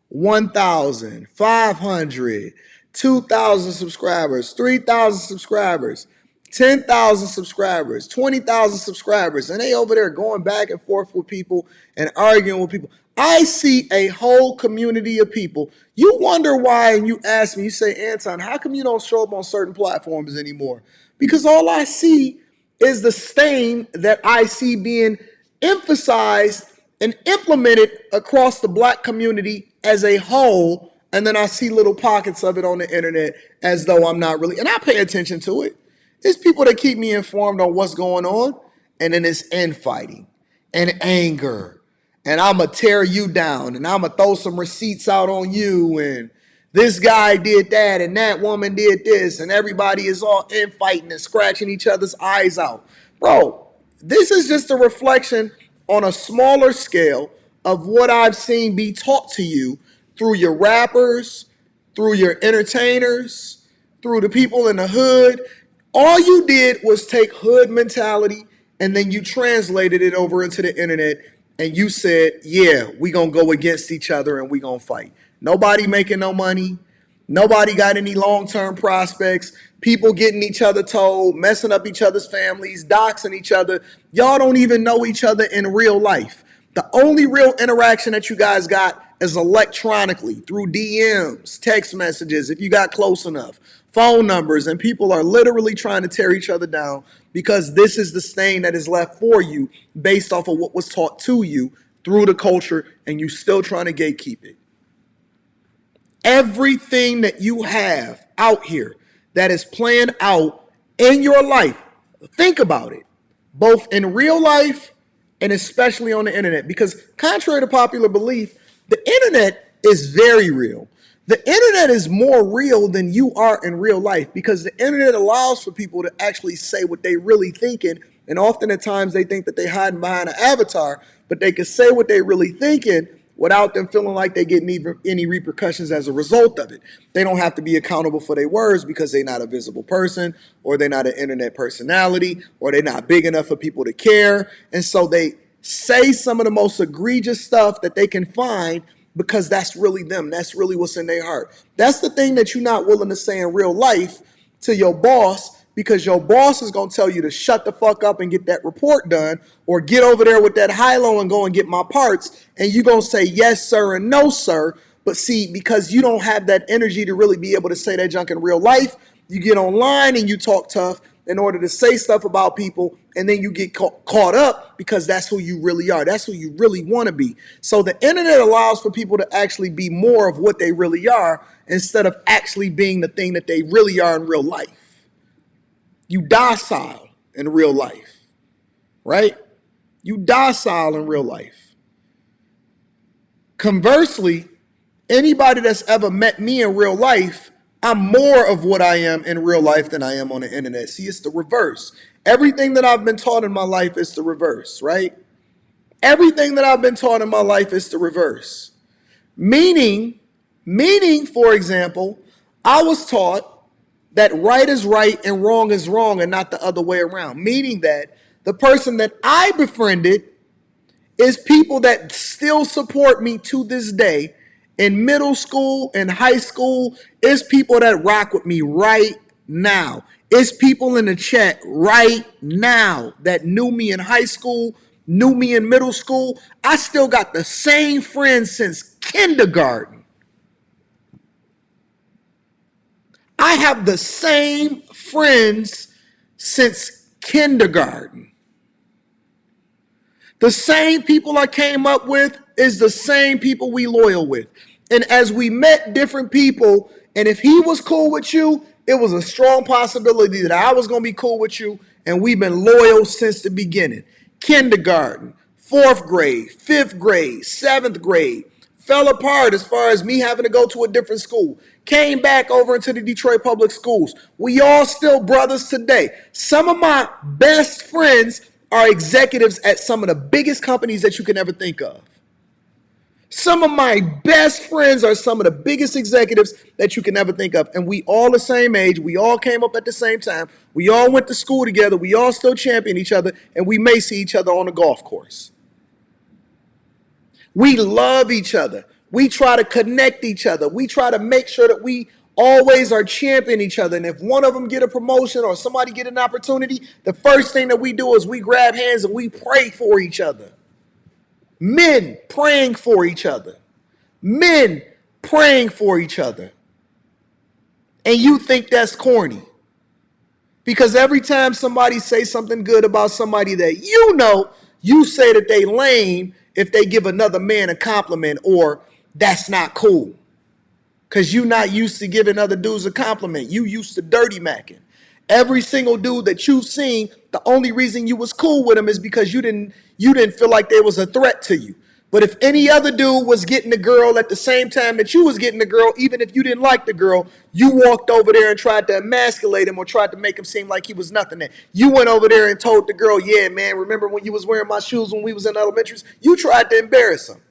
1,000, 500, 2,000 subscribers, 3,000 subscribers, 10,000 subscribers, 20,000 subscribers, and they over there going back and forth with people and arguing with people. I see a whole community of people. You wonder why, and you ask me, you say, Anton, how come you don't show up on certain platforms anymore? Because all I see is the stain that I see being emphasized and implemented across the black community as a whole, and then I see little pockets of it on the internet as though I'm not really, and I pay attention to it. It's people that keep me informed on what's going on, and then it's infighting and anger, and I'm going to tear you down, and I'm going to throw some receipts out on you, and this guy did that, and that woman did this, and everybody is all infighting and scratching each other's eyes out. Bro, this is just a reflection on a smaller scale of what I've seen be taught to you through your rappers, through your entertainers, through the people in the hood. All you did was take hood mentality and then you translated it over into the internet and you said, yeah, we gonna go against each other and we gonna fight. Nobody making no money. Nobody got any long-term prospects. People getting each other told, messing up each other's families, doxing each other. Y'all don't even know each other in real life. The only real interaction that you guys got is electronically through DMs, text messages, if you got close enough, phone numbers, and people are literally trying to tear each other down because this is the stain that is left for you based off of what was taught to you through the culture, and you still trying to gatekeep it. Everything that you have out here that is playing out in your life, think about it, both in real life and especially on the internet, because contrary to popular belief, the internet is very real. The internet is more real than you are in real life because the internet allows for people to actually say what they really thinking, and often at times they think that they hiding behind an avatar, but they can say what they really thinking without them feeling like they get any repercussions as a result of it. They don't have to be accountable for their words because they're not a visible person, or they're not an internet personality, or they're not big enough for people to care. And so they say some of the most egregious stuff that they can find because that's really them. That's really what's in their heart. That's the thing that you're not willing to say in real life to your boss, because your boss is going to tell you to shut the fuck up and get that report done, or get over there with that high-low and go and get my parts, and you're going to say yes, sir, and no, sir. But see, because you don't have that energy to really be able to say that junk in real life, you get online and you talk tough in order to say stuff about people, and then you get caught up because that's who you really are. That's who you really want to be. So the internet allows for people to actually be more of what they really are instead of actually being the thing that they really are in real life. You docile in real life, right? You docile in real life. Conversely, anybody that's ever met me in real life, I'm more of what I am in real life than I am on the internet. See, it's the reverse. Everything that I've been taught in my life is the reverse, right? Everything that I've been taught in my life is the reverse. Meaning, for example, I was taught that right is right and wrong is wrong and not the other way around. Meaning that the person that I befriended is people that still support me to this day in middle school and high school. It's people that rock with me right now. It's people in the chat right now that knew me in high school, knew me in middle school. I still got the same friends since kindergarten. I have the same friends since kindergarten. The same people I came up with is the same people we loyal with. And as we met different people, and if he was cool with you, it was a strong possibility that I was going to be cool with you, and we've been loyal since the beginning. Kindergarten, 4th grade, 5th grade, 7th grade. Fell apart as far as me having to go to a different school. Came back over into the Detroit public schools. We all still brothers today. Some of my best friends are executives at some of the biggest companies that you can ever think of. Some of my best friends are some of the biggest executives that you can ever think of. And we all the same age. We all came up at the same time. We all went to school together. We all still champion each other. And we may see each other on the golf course. We love each other. We try to connect each other. We try to make sure that we always are championing each other. And if one of them get a promotion or somebody get an opportunity, the first thing that we do is we grab hands and we pray for each other. Men praying for each other. Men praying for each other. And you think that's corny. Because every time somebody says something good about somebody that you know, you say that they lame if they give another man a compliment, or that's not cool. Because you're not used to giving other dudes a compliment. You used to dirty macking. Every single dude that you've seen, the only reason you was cool with them is because you didn't feel like there was a threat to you. But if any other dude was getting the girl at the same time that you was getting the girl, even if you didn't like the girl, you walked over there and tried to emasculate him or tried to make him seem like he was nothing. You went over there and told the girl, yeah, man, remember when you was wearing my shoes when we was in elementaries? You tried to embarrass him.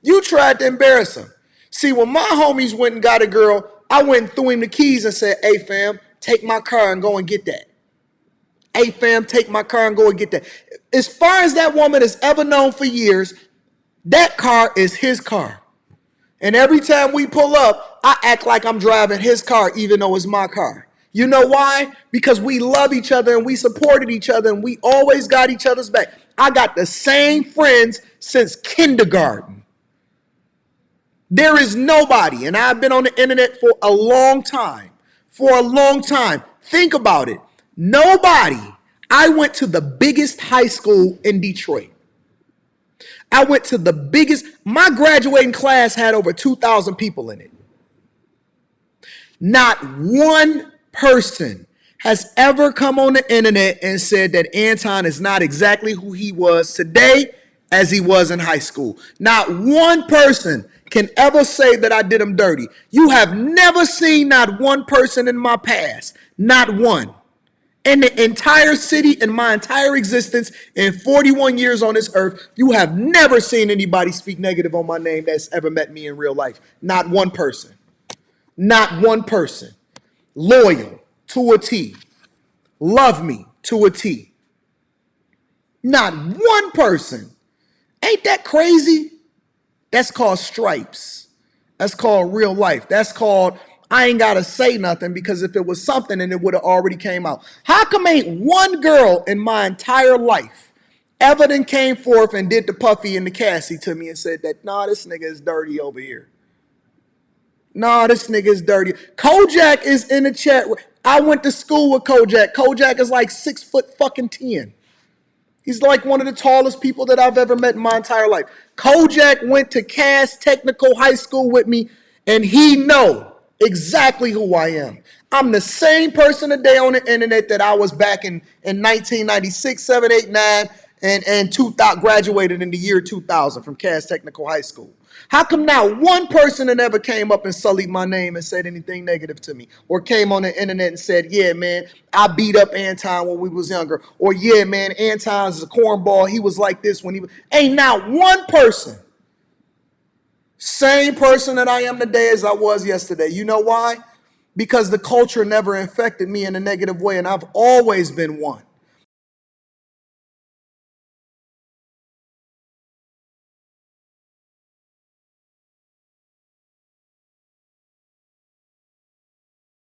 You tried to embarrass him. See, when my homies went and got a girl, I went and threw him the keys and said, hey, fam, take my car and go and get that. Hey, fam, take my car and go and get that. As far as that woman has ever known for years, that car is his car. And every time we pull up, I act like I'm driving his car, even though it's my car. You know why? Because we love each other and we supported each other and we always got each other's back. I got the same friends since kindergarten. There is nobody, and I've been on the internet for a long time. Think about it. Nobody. I went to the biggest high school in Detroit. My graduating class had over 2,000 people in it. Not one person has ever come on the internet and said that Anton is not exactly who he was today as he was in high school. Not one person can ever say that I did him dirty. You have never seen not one person in my past, not one. In the entire city, in my entire existence, in 41 years on this earth, you have never seen anybody speak negative on my name that's ever met me in real life. Not one person. Not one person. Loyal to a T. Love me to a T. Not one person. Ain't that crazy? That's called stripes. That's called real life. That's called I ain't got to say nothing, because if it was something, then it would have already came out. How come ain't one girl in my entire life ever then came forth and did the Puffy and the Cassie to me and said that, nah, this nigga is dirty over here. Nah, this nigga is dirty. Kojak is in the chat. I went to school with Kojak. Kojak is like 6'10". He's like one of the tallest people that I've ever met in my entire life. Kojak went to Cass Technical High School with me, and he know exactly who I am. I'm the same person today on the internet that I was back in 1996, 7, 8, 9, and 2000, graduated in the year 2000 from Cass Technical High School. How come not one person that ever came up and sullied my name and said anything negative to me, or came on the internet and said, yeah, man, I beat up Anton when we was younger, or yeah, man, Anton's a cornball, he was like this when he was, ain't not one person. Same person that I am today as I was yesterday. You know why? Because the culture never infected me in a negative way, and I've always been one.